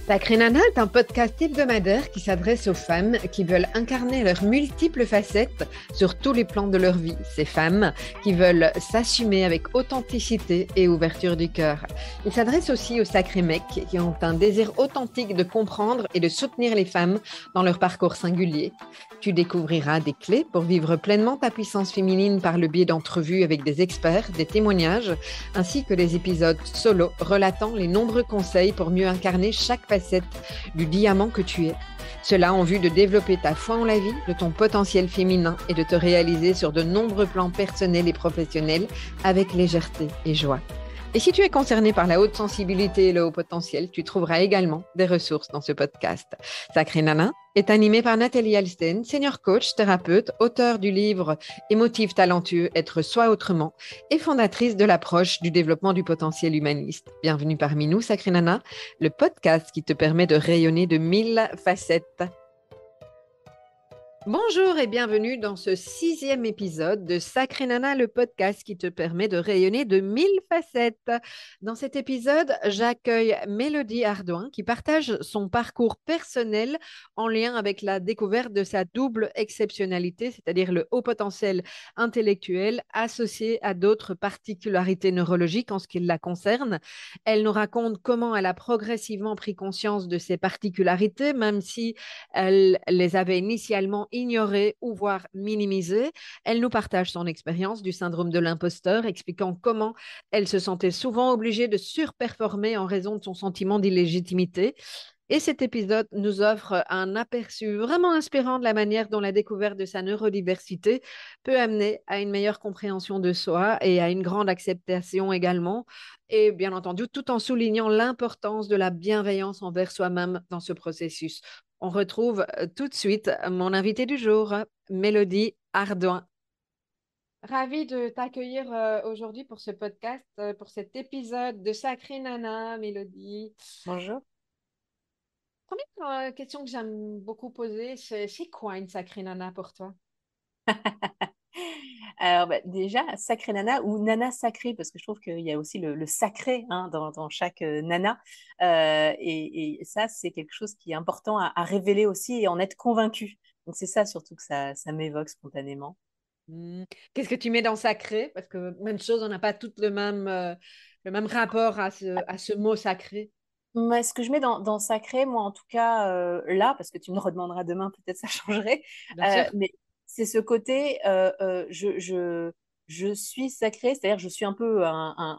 Sacré Nana est un podcast hebdomadaire qui s'adresse aux femmes qui veulent incarner leurs multiples facettes sur tous les plans de leur vie. Ces femmes qui veulent s'assumer avec authenticité et ouverture du cœur. Il s'adresse aussi aux sacrés mecs qui ont un désir authentique de comprendre et de soutenir les femmes dans leur parcours singulier. Tu découvriras des clés pour vivre pleinement ta puissance féminine par le biais d'entrevues avec des experts, des témoignages, ainsi que des épisodes solo relatant les nombreux conseils pour mieux incarner chaque facette du diamant que tu es. Cela en vue de développer ta foi en la vie, de ton potentiel féminin et de te réaliser sur de nombreux plans personnels et professionnels avec légèreté et joie. Et si tu es concerné par la haute sensibilité et le haut potentiel, tu trouveras également des ressources dans ce podcast. Sacré Nana est animé par Nathalie Alsten, senior coach, thérapeute, auteure du livre Émotive talentueux, être soi autrement et fondatrice de l'approche du développement du potentiel humaniste. Bienvenue parmi nous, Sacré Nana, le podcast qui te permet de rayonner de 1000 facettes. Bonjour et bienvenue dans ce 6e épisode de Sacré Nana, le podcast qui te permet de rayonner de 1000 facettes. Dans cet épisode, j'accueille Mélodie Ardouin qui partage son parcours personnel en lien avec la découverte de sa double exceptionnalité, c'est-à-dire le haut potentiel intellectuel associé à d'autres particularités neurologiques en ce qui la concerne. Elle nous raconte comment elle a progressivement pris conscience de ces particularités, même si elle les avait initialement ignorées ou voire minimisées. Elle nous partage son expérience du syndrome de l'imposteur, expliquant comment elle se sentait souvent obligée de surperformer en raison de son sentiment d'illégitimité. Et cet épisode nous offre un aperçu vraiment inspirant de la manière dont la découverte de sa neurodiversité peut amener à une meilleure compréhension de soi et à une grande acceptation également. Et bien entendu, tout en soulignant l'importance de la bienveillance envers soi-même dans ce processus. On retrouve tout de suite mon invité du jour, Mélodie Ardouin. Ravie de t'accueillir aujourd'hui pour ce podcast, pour cet épisode de Sacré Nana, Mélodie. Bonjour. Première question que j'aime beaucoup poser, c'est quoi une sacrée nana pour toi? Alors déjà, sacré nana ou nana sacrée, parce que je trouve qu'il y a aussi le sacré hein, dans chaque nana. Et ça, c'est quelque chose qui est important à révéler aussi et en être convaincu. Donc c'est ça surtout que ça m'évoque spontanément. Hmm. Qu'est-ce que tu mets dans sacré? Parce que même chose, on n'a pas tout le même rapport à ce mot sacré. Moi, ce que je mets dans sacré, moi en tout cas là, parce que tu me redemanderas demain, peut-être ça changerait, Bien sûr. mais c'est ce côté, je suis sacré, c'est-à-dire je suis un peu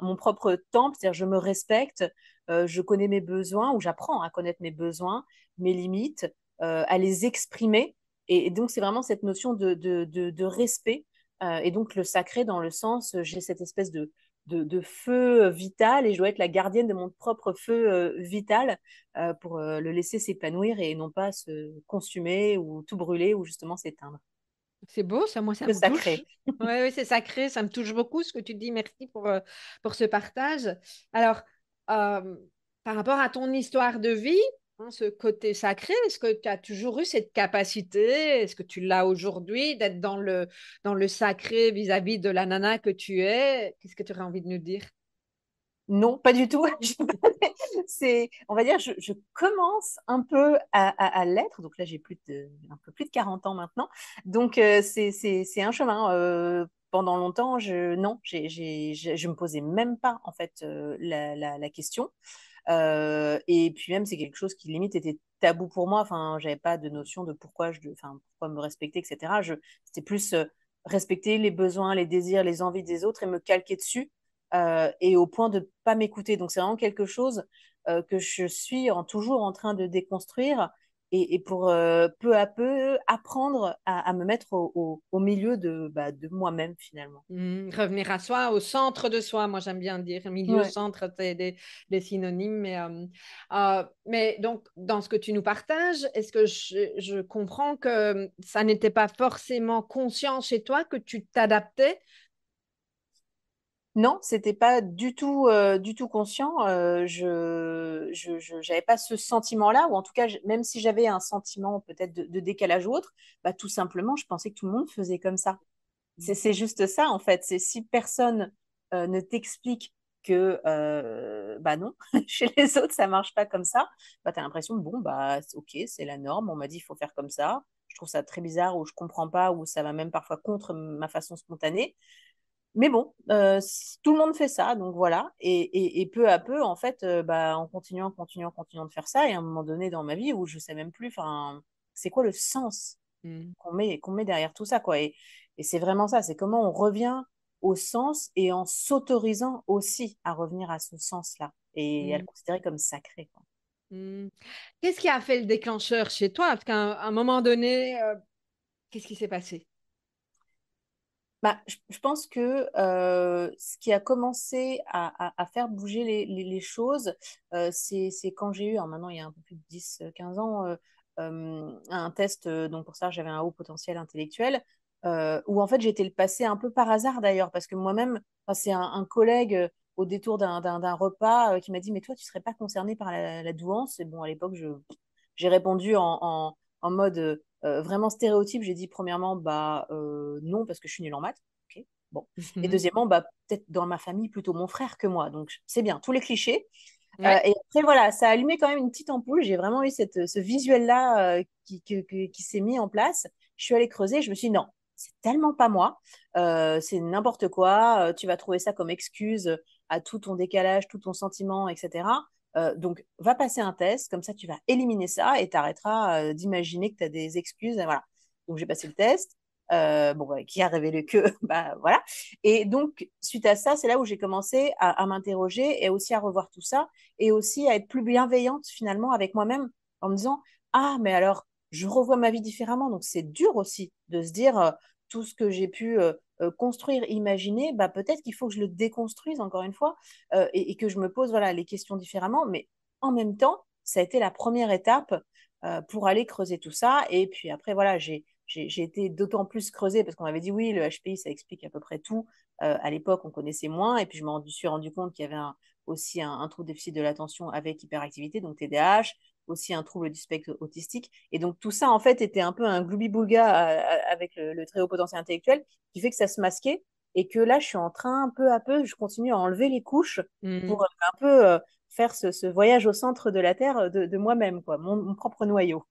mon propre temple, c'est-à-dire je me respecte, je connais mes besoins, ou j'apprends à connaître mes besoins, mes limites, à les exprimer, et donc c'est vraiment cette notion de respect, et donc le sacré dans le sens, j'ai cette espèce de feu vital et je dois être la gardienne de mon propre feu vital pour le laisser s'épanouir et non pas se consumer ou tout brûler ou justement s'éteindre. C'est beau, ça, moi, ça Le me touche. sacré. Oui, oui, c'est sacré, ça me touche beaucoup ce que tu dis. Merci pour ce partage. Alors, euh, par rapport à ton histoire de vie, hein, ce côté sacré, est-ce que tu as toujours eu cette capacité, est-ce que tu l'as aujourd'hui, d'être dans le sacré vis-à-vis de la nana que tu es? Qu'est-ce que tu aurais envie de nous dire? Non, pas du tout. C'est, on va dire, je commence un peu à l'être. Donc là, un peu plus de 40 ans maintenant. Donc c'est un chemin. Pendant longtemps, non, je me posais même pas en fait la question. Et puis même, c'est quelque chose qui limite était tabou pour moi. Enfin, j'avais pas de notion de enfin, pourquoi me respecter, etc. C'était plus respecter les besoins, les désirs, les envies des autres et me calquer dessus et au point de ne pas m'écouter. Donc c'est vraiment quelque chose que je suis toujours en train de déconstruire et pour peu à peu apprendre à me mettre au milieu de moi-même finalement. Revenir à soi, au centre de soi, moi j'aime bien dire, milieu, Ouais. centre, c'est des synonymes, mais donc dans ce que tu nous partages, est-ce que je comprends que ça n'était pas forcément conscient chez toi que tu t'adaptais? Non, c'était pas du tout conscient. J'avais pas ce sentiment-là, ou en tout cas, même si j'avais un sentiment peut-être de décalage ou autre, bah, tout simplement, je pensais que tout le monde faisait comme ça. C'est juste ça, en fait. C'est si personne ne t'explique que bah non, chez les autres, ça marche pas comme ça. Bah, tu as l'impression, bon, bah, ok, c'est la norme, on m'a dit il faut faire comme ça. Je trouve ça très bizarre ou je comprends pas ou ça va même parfois contre ma façon spontanée. Mais bon, tout le monde fait ça, donc voilà. Et peu à peu, en fait, bah, en continuant de faire ça, et à un moment donné dans ma vie où je sais même plus, enfin, c'est quoi le sens Mm. qu'on met derrière tout ça, quoi. Et c'est vraiment ça, c'est comment on revient au sens et en s'autorisant aussi à revenir à ce sens-là et à le Mm. considérer comme sacré, quoi. Mm. Qu'est-ce qui a fait le déclencheur chez toi? Parce qu'à un moment donné, qu'est-ce qui s'est passé? Bah, je pense que ce qui a commencé à faire bouger les choses, c'est quand j'ai eu, alors maintenant il y a un peu plus de 10 15 ans, un test, donc pour ça j'avais un haut potentiel intellectuel, où en fait j'ai été le passer un peu par hasard d'ailleurs, parce que moi-même, enfin, c'est un collègue au détour d'un repas qui m'a dit, mais toi tu serais pas concerné par la douance? Et bon, à l'époque, j'ai répondu en mode vraiment stéréotype. J'ai dit premièrement, bah non, parce que je suis nulle en maths. Ok, bon. Et Mhm. deuxièmement, bah peut-être dans ma famille plutôt mon frère que moi. Donc c'est bien, tous les clichés. Ouais. Et après, voilà, ça a allumé quand même une petite ampoule. J'ai vraiment eu ce visuel-là qui s'est mis en place. Je suis allée creuser. Je me suis dit, non, c'est tellement pas moi. C'est n'importe quoi. Tu vas trouver ça comme excuse à tout ton décalage, tout ton sentiment, etc. Donc, va passer un test. Comme ça, tu vas éliminer ça et tu arrêteras d'imaginer que tu as des excuses. Et voilà. Donc, j'ai passé le test. Bon, bah, qui a révélé que, bah voilà. Et donc, suite à ça, c'est là où j'ai commencé à m'interroger et aussi à revoir tout ça et aussi à être plus bienveillante finalement avec moi-même en me disant, ah, mais alors, je revois ma vie différemment. Donc, c'est dur aussi de se dire tout ce que j'ai pu construire, imaginer, bah, peut-être qu'il faut que je le déconstruise encore une fois et que je me pose voilà, les questions différemment. Mais en même temps, ça a été la première étape pour aller creuser tout ça. Et puis après, voilà, j'ai été d'autant plus creusée parce qu'on avait dit oui, le HPI, ça explique à peu près tout. À l'époque, on connaissait moins. Et puis, je me suis rendu compte qu'il y avait aussi un trouble déficit de l'attention avec hyperactivité, donc TDAH, aussi un trouble du spectre autistique. Et donc, tout ça, en fait, était un peu un gloubi-boulga avec le très haut potentiel intellectuel qui fait que ça se masquait. Et que là, je suis en train, peu à peu, je continue à enlever les couches pour Mhm. un peu faire ce voyage au centre de la Terre de moi-même, quoi, mon propre noyau.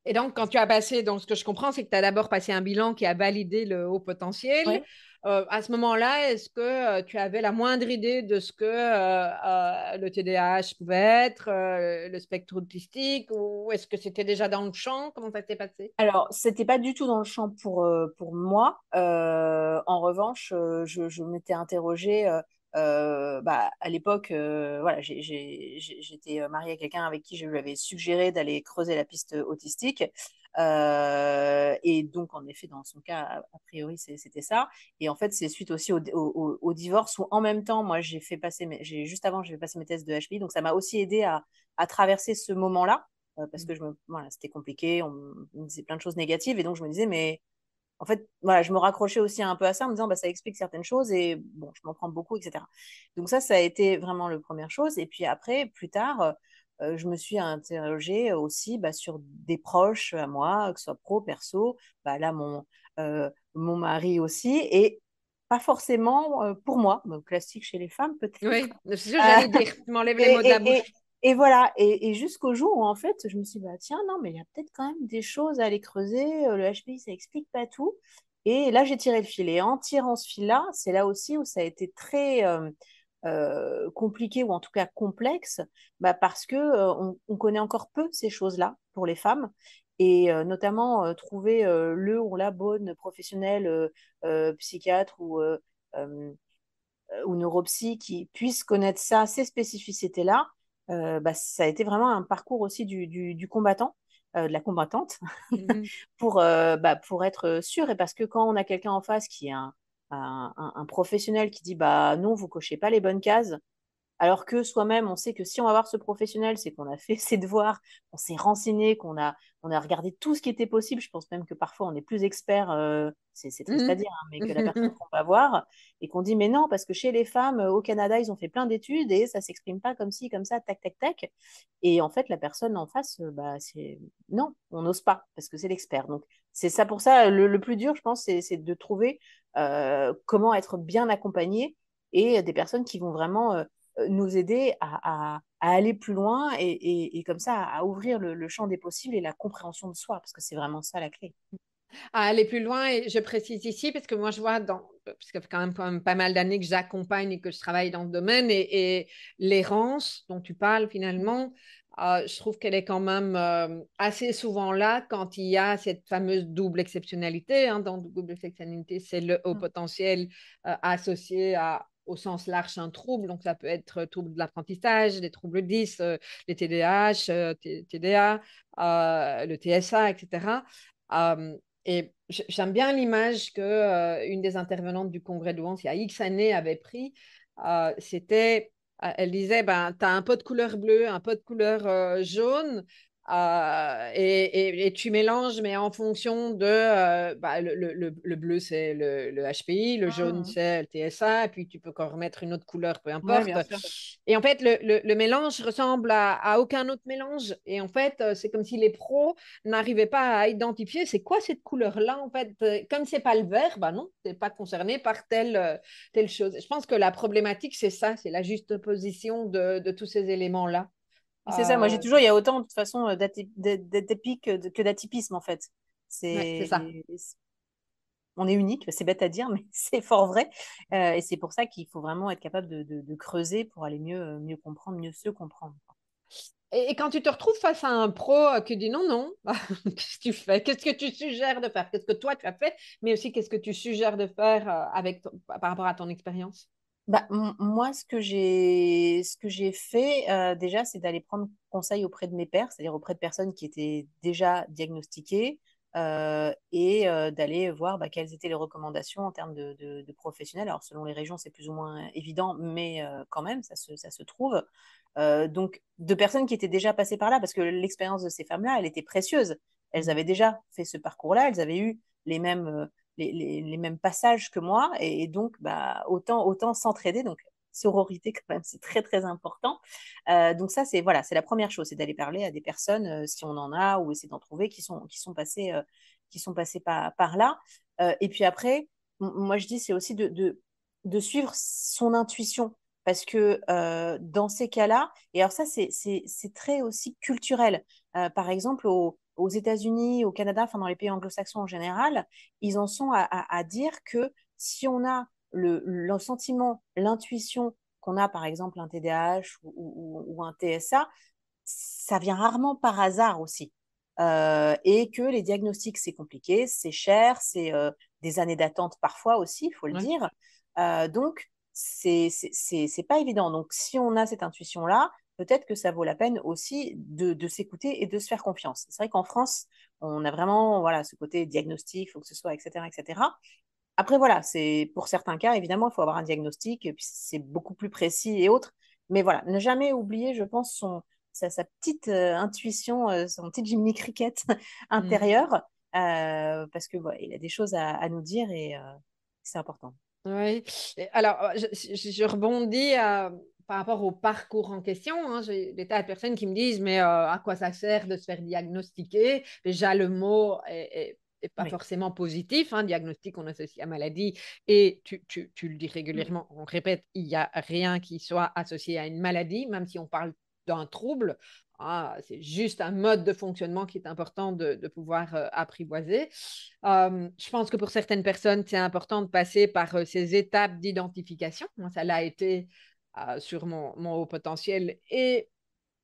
Et donc, quand tu as passé, donc ce que je comprends, c'est que tu as d'abord passé un bilan qui a validé le haut potentiel. Ouais. À ce moment-là, est-ce que tu avais la moindre idée de ce que le TDAH pouvait être, le spectre autistique, ou est-ce que c'était déjà dans le champ? Comment ça s'est passé? Alors, c'était pas du tout dans le champ pour moi. En revanche, je m'étais interrogée. Bah, à l'époque, voilà, j'étais mariée à quelqu'un avec qui je lui avais suggéré d'aller creuser la piste autistique. Et donc, en effet, dans son cas, a priori, c'était ça. Et en fait, c'est suite aussi au divorce où, en même temps, moi, juste avant, j'ai fait passer mes tests de HPI. Donc, ça m'a aussi aidé à traverser ce moment-là parce que voilà, c'était compliqué, on me disait plein de choses négatives, et donc je me disais, mais en fait, voilà, je me raccrochais aussi un peu à ça en me disant, bah, ça explique certaines choses, et bon, je m'en prends beaucoup, etc. Donc ça a été vraiment la première chose, et puis après, plus tard, je me suis interrogée aussi bah, sur des proches à moi, que ce soit pro, perso, bah, là, mon mari aussi, et pas forcément pour moi, donc classique chez les femmes peut-être. Oui, c'est ce que j'allais dire. Tu m'enlèves les mots de la Et, et, bouche. et voilà, et jusqu'au jour où en fait, je me suis dit, bah, tiens, non, mais il y a peut-être quand même des choses à aller creuser. Le HPI, ça explique pas tout. Et là, j'ai tiré le fil. Et en tirant ce fil-là, c'est là aussi où ça a été très compliqué, ou en tout cas complexe, bah, parce que on connaît encore peu ces choses-là pour les femmes. Et notamment trouver le ou la bonne professionnelle psychiatre ou neuropsy qui puissent connaître ça, ces spécificités-là, bah, ça a été vraiment un parcours aussi du combattant, de la combattante, Mhm. pour être sûr. Et parce que quand on a quelqu'un en face qui est un professionnel qui dit bah non, vous cochez pas les bonnes cases, alors que soi-même, on sait que si on va voir ce professionnel, c'est qu'on a fait ses devoirs, qu'on s'est renseigné, on a regardé tout ce qui était possible. Je pense même que parfois on est plus expert, c'est triste à Mhm. dire, hein, mais que la personne Mhm. qu'on va voir, et qu'on dit mais non, parce que chez les femmes, au Canada, ils ont fait plein d'études et ça s'exprime pas comme ci, comme ça, tac, tac, tac. Et en fait, la personne en face, bah, c'est non, on n'ose pas parce que c'est l'expert. Donc, c'est ça pour ça, le plus dur, je pense, c'est de trouver comment être bien accompagné et des personnes qui vont vraiment nous aider à aller plus loin et comme ça à ouvrir le champ des possibles et la compréhension de soi, parce que c'est vraiment ça la clé. À aller plus loin, et je précise ici parce que moi je vois parce que ça fait quand même pas mal d'années que j'accompagne et que je travaille dans le domaine, et l'errance dont tu parles finalement, je trouve qu'elle est quand même assez souvent là quand il y a cette fameuse double exceptionnalité, hein. Dans double exceptionnalité, c'est le haut potentiel associé au sens large un trouble, donc ça peut être trouble de l'apprentissage, des troubles 10, les TDAH, TDA, le TSA, etc. Euh, et j'aime bien l'image que une des intervenantes du congrès de Wans il y a X années avait pris. C'était, elle disait, ben, tu as un pot de couleur bleue, un pot de couleur jaune, et tu mélanges, mais en fonction de, bah, le bleu, c'est le HPI, le jaune, Mhm. c'est le TSA, et puis tu peux encore remettre une autre couleur, peu Ouais, importe. bien sûr. Et en fait, le mélange ressemble à aucun autre mélange. Et en fait, c'est comme si les pros n'arrivaient pas à identifier c'est quoi cette couleur-là. En fait, comme c'est pas le vert, bah non, t'es pas concerné par telle chose. Je pense que la problématique, c'est ça, c'est la juste position de tous ces éléments-là. C'est ça, moi j'ai Euh, toujours, il y a autant de toute façon d'atypique que d'atypisme en fait. ouais, c'est ça. C'est, on est unique, c'est bête à dire, mais c'est fort vrai. Et c'est pour ça qu'il faut vraiment être capable de creuser pour aller mieux comprendre, mieux se comprendre. Et quand tu te retrouves face à un pro qui dit non, non, qu'est-ce que tu fais? Qu'est-ce que tu suggères de faire? Qu'est-ce que toi tu as fait? Mais aussi, qu'est-ce que tu suggères de faire par rapport à ton expérience? Bah, moi, ce que j'ai fait déjà, c'est d'aller prendre conseil auprès de mes pairs, c'est-à-dire auprès de personnes qui étaient déjà diagnostiquées et d'aller voir bah, quelles étaient les recommandations en termes de professionnels. Alors, selon les régions, c'est plus ou moins évident, mais quand même, ça se trouve. Donc, de personnes qui étaient déjà passées par là, parce que l'expérience de ces femmes-là, elle était précieuse. Elles avaient déjà fait ce parcours-là, elles avaient eu les mêmes passages que moi, et donc bah, autant s'entraider. Donc, sororité, quand même, c'est très, très important. Donc, ça, c'est voilà, c'est la première chose, c'est d'aller parler à des personnes, si on en a, ou essayer d'en trouver, qui sont passées par là. Et puis après, moi, je dis, c'est aussi de suivre son intuition. Parce que dans ces cas-là, et alors ça, c'est très aussi culturel. Par exemple, aux États-Unis, au Canada, enfin dans les pays anglo-saxons en général, ils en sont à dire que si on a le sentiment, l'intuition qu'on a, par exemple, un TDAH ou un TSA, ça vient rarement par hasard aussi. Et que les diagnostics, c'est compliqué, c'est cher, c'est des années d'attente parfois aussi, il faut le Ouais. dire. Donc, c'est pas évident. Donc, si on a cette intuition-là, peut-être que ça vaut la peine aussi de s'écouter et de se faire confiance. C'est vrai qu'en France, on a vraiment voilà, ce côté diagnostic, il faut que ce soit, etc., etc. Après, voilà, c'est pour certains cas, évidemment, il faut avoir un diagnostic, et puis c'est beaucoup plus précis et autres. Mais voilà, ne jamais oublier, je pense, sa petite intuition, son petit Jiminy Cricket Mm. intérieur, parce que voilà, il a des choses à nous dire et c'est important. Oui. Alors, je rebondis par rapport au parcours en question, hein. J'ai des tas de personnes qui me disent, mais à quoi ça sert de se faire diagnostiquer? Déjà, le mot est pas Oui. forcément positif, hein. Diagnostic, on associe à maladie, et tu le dis régulièrement, on répète, il n'y a rien qui soit associé à une maladie, même si on parle d'un trouble. Ah, c'est juste un mode de fonctionnement qui est important de pouvoir apprivoiser. Je pense que pour certaines personnes, c'est important de passer par ces étapes d'identification. Moi, ça l'a été sur mon haut potentiel, et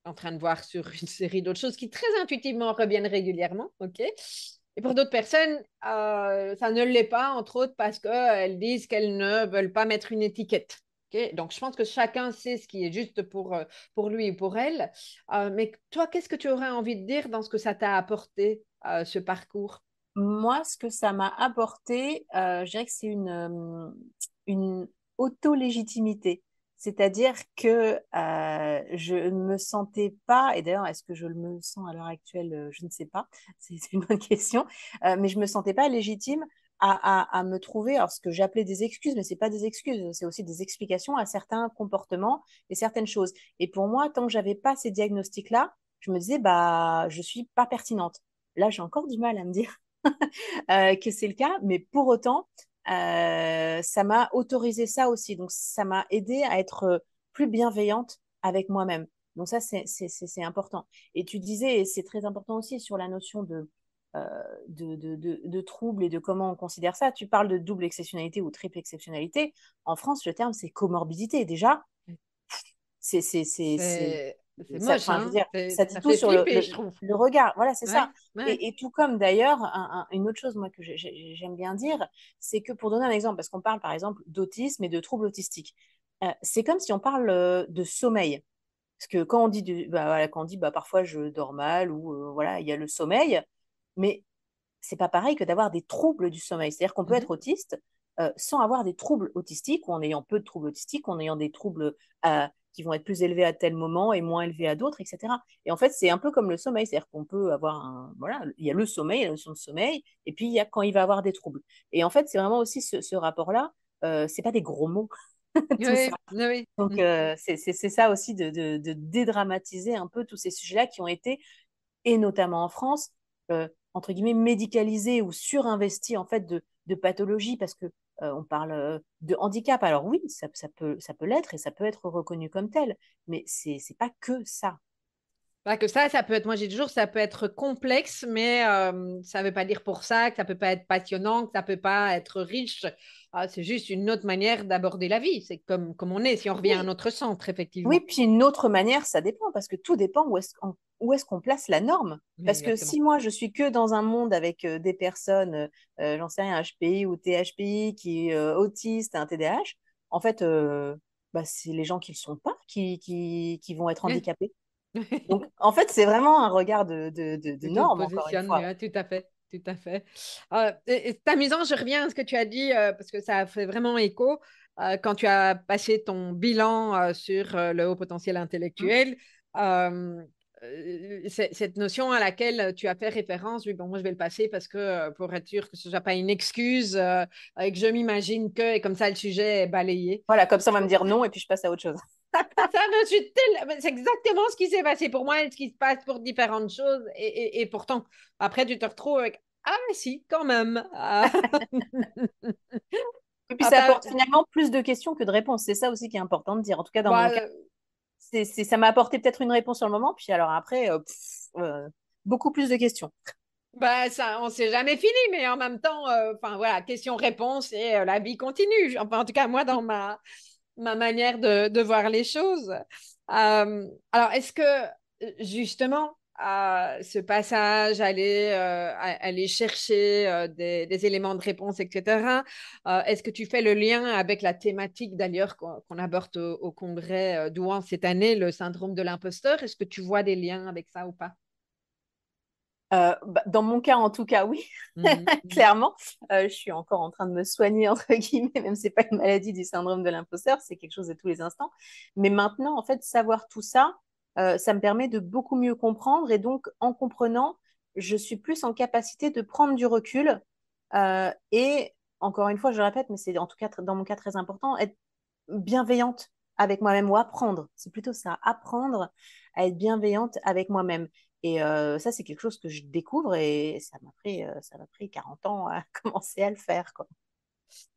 en train de voir sur une série d'autres choses qui très intuitivement reviennent régulièrement. OK? Et pour d'autres personnes, ça ne l'est pas, entre autres parce qu'elles disent qu'elles ne veulent pas mettre une étiquette. OK? Donc, je pense que chacun sait ce qui est juste pour lui ou pour elle. Mais toi, qu'est-ce que tu aurais envie de dire dans ce que ça t'a apporté, ce parcours? Moi, ce que ça m'a apporté, je dirais que c'est une auto-légitimité. C'est-à-dire que je ne me sentais pas, et d'ailleurs, est-ce que je le me sens à l'heure actuelle? Je ne sais pas, c'est une bonne question, mais je ne me sentais pas légitime à me trouver, alors ce que j'appelais des excuses, mais ce n'est pas des excuses, c'est aussi des explications à certains comportements et certaines choses. Et pour moi, tant que je n'avais pas ces diagnostics-là, je me disais, bah, je ne suis pas pertinente. Là, j'ai encore du mal à me dire que c'est le cas, mais pour autant, ça m'a autorisé ça aussi. Donc, ça m'a aidé à être plus bienveillante avec moi-même. Donc, ça, c'est important. Et tu disais, et c'est très important aussi sur la notion de trouble et de comment on considère ça. Tu parles de double exceptionnalité ou triple exceptionnalité. En France, le terme, c'est comorbidité. Déjà, c'est, c'est, c'est, c'est, C'est ça, moche, enfin, je veux hein? dire, ça dit Ça tout fait sur flipper, je trouve. le regard. Voilà, c'est ça. Ouais, ouais. Et tout comme d'ailleurs, une autre chose, moi, que j'aime bien dire, c'est que pour donner un exemple, parce qu'on parle par exemple d'autisme et de troubles autistiques, c'est comme si on parle de sommeil. Parce que quand on dit, bah, voilà, quand on dit bah, parfois je dors mal ou voilà, il y a le sommeil, mais c'est pas pareil que d'avoir des troubles du sommeil. C'est-à-dire qu'on peut Mhm. être autiste sans avoir des troubles autistiques ou en ayant peu de troubles autistiques, en ayant des troubles qui vont être plus élevés à tel moment et moins élevés à d'autres, etc. Et en fait, c'est un peu comme le sommeil, c'est-à-dire qu'on peut avoir voilà, il y a le sommeil, la notion de sommeil, et puis il y a quand il va avoir des troubles. Et en fait, c'est vraiment aussi ce rapport-là. C'est pas des gros mots, tout ça. Oui, oui. Donc, c'est ça aussi de dédramatiser un peu tous ces sujets-là qui ont été, et notamment en France, entre guillemets, médicalisés ou surinvestis en fait de pathologies parce que on parle de handicap. Alors oui, ça peut l'être et ça peut être reconnu comme tel, mais c'est pas que ça. Pas que ça peut être, moi j'ai toujours, ça peut être complexe, mais ça ne veut pas dire pour ça que ça peut pas être passionnant, que ça peut pas être riche. Ah, c'est juste une autre manière d'aborder la vie. C'est comme on est, si on revient à Oui, notre centre, oui, effectivement. puis une autre manière, ça dépend, parce que tout dépend où est-ce qu'on place la norme. Parce que Exactement. si moi, je suis que dans un monde avec des personnes, j'en sais rien, HPI ou THPI, qui est autiste, un TDAH, en fait, bah, c'est les gens qui ne le sont pas qui vont être handicapés. Donc, en fait, c'est vraiment un regard de Que tu le norme, encore une positionnes, fois. ouais, tout à fait, tout à fait. Et c'est amusant, je reviens à ce que tu as dit, parce que ça fait vraiment écho. Quand tu as passé ton bilan sur le haut potentiel Hmm. intellectuel, euh, cette notion à laquelle tu as fait référence, oui, bon, moi je vais le passer parce que pour être sûr que ce ne soit pas une excuse et que je m'imagine que, et comme ça le sujet est balayé. Voilà, comme ça, on va me dire non, et puis je passe à autre chose. Ça, c'est exactement ce qui s'est passé pour moi et ce qui se passe pour différentes choses. Et pourtant, après, tu te retrouves avec ah, si, quand même. Ah, Et puis, ah, ça apporte finalement plus de questions que de réponses. C'est ça aussi qui est important de dire. En tout cas, dans mon bah, cas. Ça m'a apporté peut-être une réponse sur le moment, puis alors après, beaucoup plus de questions. bah, ça, on s'est jamais fini, mais en même temps, enfin voilà, question-réponse et la vie continue. Enfin, en tout cas, moi, dans ma manière de voir les choses. Alors, est-ce que justement, ce passage, aller chercher des éléments de réponse, etc., est-ce que tu fais le lien avec la thématique d'ailleurs qu'on aborde au congrès d'Ouan cette année, le syndrome de l'imposteur? Est-ce que tu vois des liens avec ça ou pas? Bah, dans mon cas, en tout cas, oui, Mhm, mhm. clairement. Je suis encore en train de me soigner, entre guillemets, même si c'est pas une maladie du syndrome de l'imposteur, c'est quelque chose de tous les instants. Mais maintenant, en fait, savoir tout ça, ça me permet de beaucoup mieux comprendre. Et donc, en comprenant, je suis plus en capacité de prendre du recul. Et encore une fois, je le répète, mais c'est en tout cas dans mon cas très important, être bienveillante avec moi-même ou apprendre. C'est plutôt ça, apprendre à être bienveillante avec moi-même. Et ça, c'est quelque chose que je découvre et ça m'a pris 40 ans à commencer à le faire, quoi.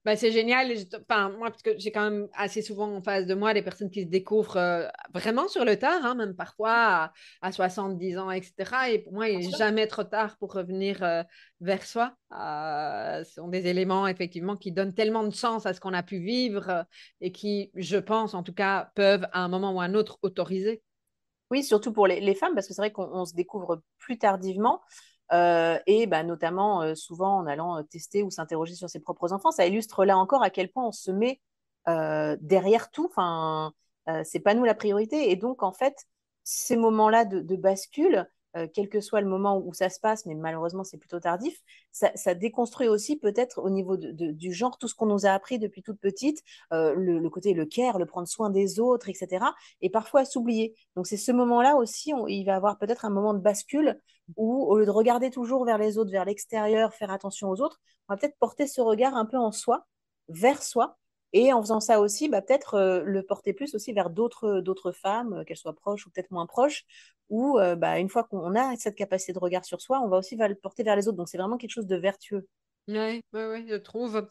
Bah, c'est génial. Enfin, moi, parce que j'ai quand même assez souvent en face de moi des personnes qui se découvrent vraiment sur le tard, hein, même parfois à 70 ans, etc. Et pour moi, il Bien n'est sûr. jamais trop tard pour revenir vers soi. Ce sont des éléments, effectivement, qui donnent tellement de sens à ce qu'on a pu vivre et qui, je pense, en tout cas, peuvent à un moment ou à un autre autoriser. Oui, surtout pour les femmes, parce que c'est vrai qu'on se découvre plus tardivement, et bah, notamment souvent en allant tester ou s'interroger sur ses propres enfants. Ça illustre là encore à quel point on se met derrière tout. Enfin, c'est pas nous la priorité. Et donc, en fait, ces moments-là de bascule, quel que soit le moment où ça se passe, mais malheureusement, c'est plutôt tardif, ça déconstruit aussi peut-être au niveau du genre tout ce qu'on nous a appris depuis toute petite, le côté le care, le prendre soin des autres, etc. Et parfois s'oublier. Donc c'est ce moment-là aussi, il va y avoir peut-être un moment de bascule où, au lieu de regarder toujours vers les autres, vers l'extérieur, faire attention aux autres, on va peut-être porter ce regard un peu en soi, vers soi. Et en faisant ça aussi, bah, peut-être le porter plus aussi vers d'autres femmes, qu'elles soient proches ou peut-être moins proches, ou bah, une fois qu'on a cette capacité de regard sur soi, on va aussi va le porter vers les autres. Donc c'est vraiment quelque chose de vertueux. Oui, je trouve.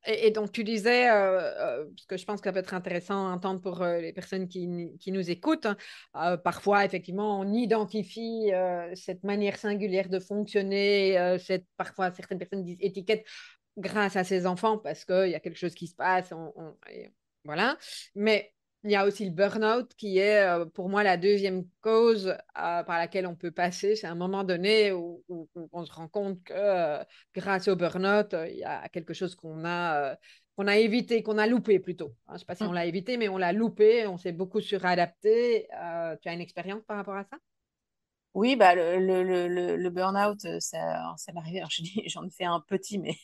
Et donc, tu disais, parce que je pense que ça peut être intéressant à entendre pour les personnes qui nous écoutent, hein, parfois, effectivement, on identifie cette manière singulière de fonctionner, parfois certaines personnes disent étiquette grâce à ses enfants parce qu'il y a quelque chose qui se passe, et voilà. Mais il y a aussi le burn-out qui est pour moi la deuxième cause par laquelle on peut passer. C'est à un moment donné où on se rend compte que grâce au burn-out, il y a quelque chose qu'on a évité, qu'on a loupé plutôt. Hein, je ne sais pas si on l'a évité, mais on l'a loupé, on s'est beaucoup suradapté. Tu as une expérience par rapport à ça? Oui, bah, le burn-out, ça m'arrive. Alors, je dis, j'en ai fait un petit, mais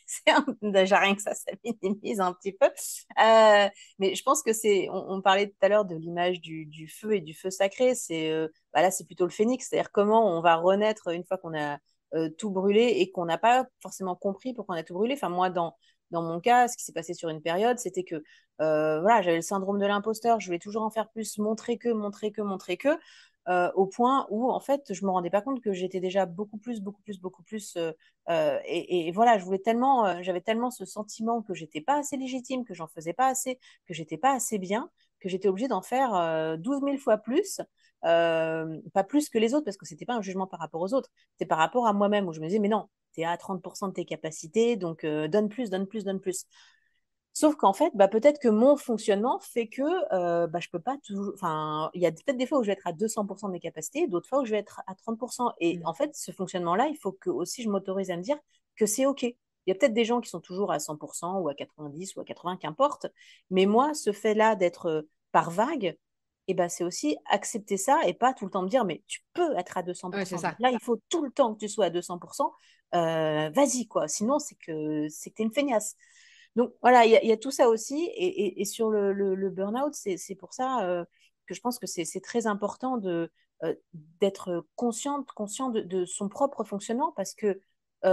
déjà rien que ça minimise un petit peu. Mais je pense que on parlait tout à l'heure de l'image du feu et du feu sacré. Bah là, c'est plutôt le phénix, c'est-à-dire comment on va renaître une fois qu'on a tout brûlé et qu'on n'a pas forcément compris pourquoi on a tout brûlé. Enfin, moi, dans mon cas, ce qui s'est passé sur une période, c'était que voilà, j'avais le syndrome de l'imposteur. Je voulais toujours en faire plus, montrer que au point où en fait je me rendais pas compte que j'étais déjà beaucoup plus et voilà, j'avais tellement ce sentiment que j'étais pas assez légitime, que j'en faisais pas assez, que j'étais pas assez bien, que j'étais obligée d'en faire 12 000 fois plus, pas plus que les autres, parce que c'était pas un jugement par rapport aux autres, c'était par rapport à moi-même, où je me disais mais non, tu es à 30% de tes capacités, donc donne plus, donne plus, donne plus. Sauf qu'en fait, bah, peut-être que mon fonctionnement fait que bah, je peux pas toujours. Enfin, il y a peut-être des fois où je vais être à 200% de mes capacités, d'autres fois où je vais être à 30%. Et Mm. en fait, ce fonctionnement-là, il faut que aussi je m'autorise à me dire que c'est OK. Il y a peut-être des gens qui sont toujours à 100% ou à 90 ou à 80, qu'importe. Mais moi, ce fait-là d'être par vague, et ben, c'est aussi accepter ça et pas tout le temps me dire, mais tu peux être à Ouais, c'est 200%. Donc ça. là, il faut tout le temps que tu sois à 200%. Vas-y, quoi. Sinon, c'est que t'es une feignasse. Donc voilà, il y a tout ça aussi. Et sur le burn-out, c'est pour ça que je pense que c'est très important d'être conscient de son propre fonctionnement parce que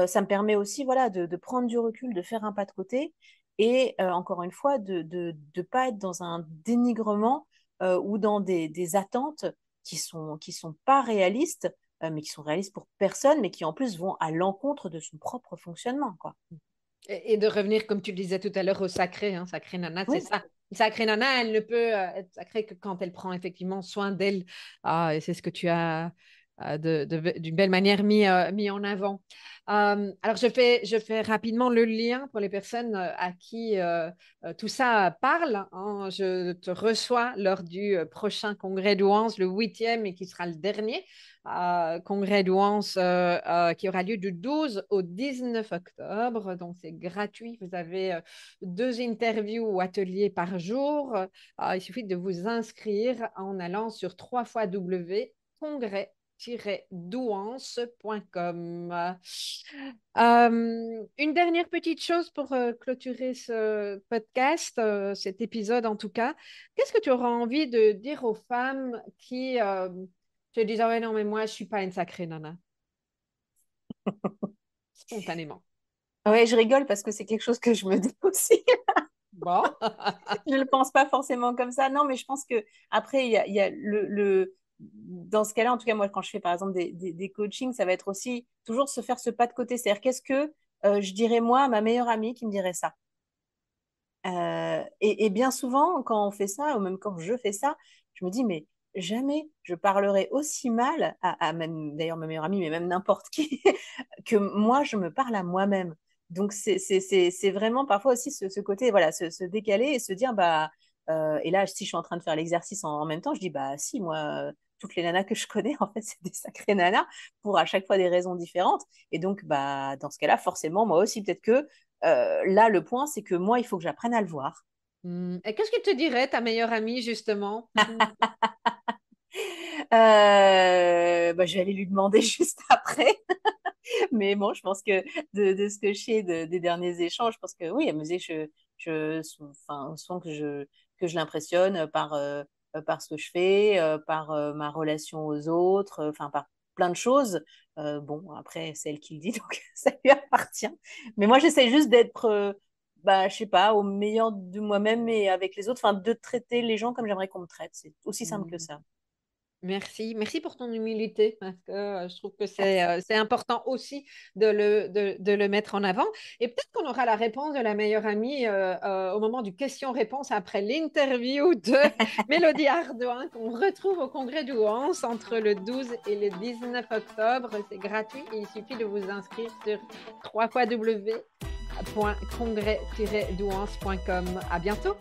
ça me permet aussi voilà, de prendre du recul, de faire un pas de côté et encore une fois, de pas être dans un dénigrement ou dans des attentes qui sont pas réalistes, mais qui sont réalistes pour personne, mais qui en plus vont à l'encontre de son propre fonctionnement, quoi. Et de revenir, comme tu le disais tout à l'heure, au sacré. Hein, sacré nana, c'est Oui, ça. Une sacrée nana, elle ne peut être sacrée que quand elle prend effectivement soin d'elle. Ah, et c'est ce que tu as d'une belle manière mis en avant. Alors, je fais rapidement le lien pour les personnes à qui tout ça parle. Hein. Je te reçois lors du prochain congrès d'Ouance, le huitième et qui sera le dernier congrès d'Ouance qui aura lieu du 12 au 19 octobre. Donc, c'est gratuit. Vous avez deux interviews ou ateliers par jour. Il suffit de vous inscrire en allant sur 3 W congrès douance.com. Une dernière petite chose pour clôturer ce podcast, cet épisode en tout cas. Qu'est-ce que tu auras envie de dire aux femmes qui te disent ah ouais, non, mais moi, je suis pas une sacrée nana, spontanément. ouais, je rigole parce que c'est quelque chose que je me dis aussi. Bon. Je ne le pense pas forcément comme ça. Non, mais je pense que après, il y a dans ce cas-là, en tout cas, moi, quand je fais par exemple des coachings, ça va être aussi toujours se faire ce pas de côté. C'est-à-dire, qu'est-ce que je dirais moi à ma meilleure amie qui me dirait ça? Et bien souvent, quand on fait ça, ou même quand je fais ça, je me dis, mais jamais je parlerai aussi mal à même, d'ailleurs, ma meilleure amie, mais même n'importe qui, que moi, je me parle à moi-même. Donc, c'est vraiment parfois aussi ce côté, voilà, se décaler et se dire, bah, et là, si je suis en train de faire l'exercice en même temps, je dis, bah, si, moi, toutes les nanas que je connais, en fait, c'est des sacrées nanas pour à chaque fois des raisons différentes. Et donc, bah, dans ce cas-là, forcément, moi aussi, peut-être que là, le point, c'est que moi, il faut que j'apprenne à le voir. Et qu'est-ce que te dirait ta meilleure amie, justement? Bah, je vais aller lui demander juste après. Mais bon, je pense que de ce que je sais des derniers échanges, je pense que oui, elle me disait enfin, souvent que je l'impressionne par ce que je fais, par ma relation aux autres, enfin, par plein de choses. Bon, après, c'est elle qui le dit, donc ça lui appartient. Mais moi, j'essaie juste d'être, bah, je sais pas, au meilleur de moi-même et avec les autres, enfin, de traiter les gens comme j'aimerais qu'on me traite. C'est aussi simple que Hmm. ça. Merci, merci pour ton humilité parce que je trouve que c'est important aussi de le mettre en avant. Et peut-être qu'on aura la réponse de la meilleure amie au moment du question-réponse après l'interview de Mélodie Ardouin qu'on retrouve au Congrès du Douance entre le 12 et le 19 octobre. C'est gratuit et il suffit de vous inscrire sur www.congrès-douance.com. À bientôt.